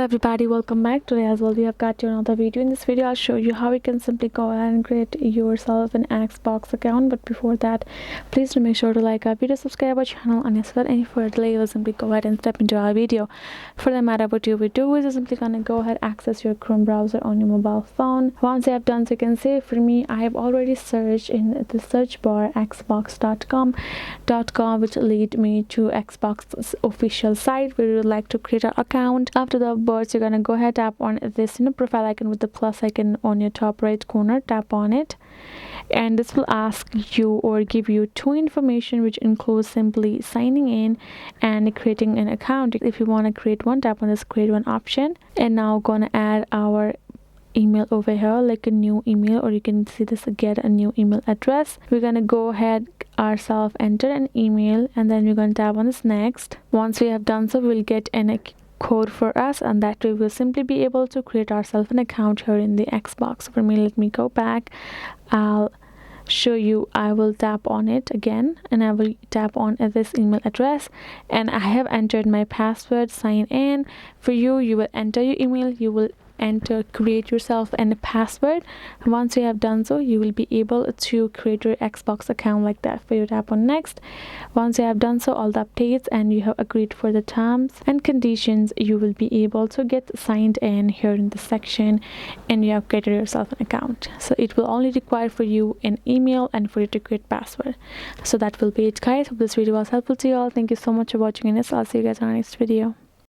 Hello everybody, welcome back. Today as well we have got you another video. In this video I'll show you how you can simply go ahead and create yourself an Xbox account. But before that, please do make sure to like our video, subscribe our channel, and as well any further delay, you'll simply go ahead and step into our video. For the matter, what you will do is you're simply gonna go ahead access your Chrome browser on your mobile phone. Once you have done so, you can say, for me, I have already searched in the search bar xbox.com, which lead me to Xbox's official site where you would like to create an account. After the birds, you're gonna go ahead, tap on this profile icon with the plus icon on your top right corner. Tap on it, and this will ask you or give you two information, which includes simply signing in and creating an account. If you want to create one, tap on this create one option, and now gonna add our email over here, like a new email, or you can see this, get a new email address. We're gonna go ahead ourselves enter an email, and then we're going to tap on this next. Once we have done so, we'll get an code for us, and that we will simply be able to create ourselves an account here in the Xbox. For me, let me go back. I'll show you. I will tap on it again, and I will tap on this email address, and I have entered my password, sign in. For you, you will enter your email, you will enter, create yourself and a password. Once you have done so, you will be able to create your Xbox account like that. For you, tap on next. Once you have done so, all the updates, and you have agreed for the terms and conditions, you will be able to get signed in here in this section, and you have created yourself an account. So it will only require for you an email and for you to create password. So that will be it, guys. Hope this video was helpful to you all. Thank you so much for watching, and I'll see you guys in our next video.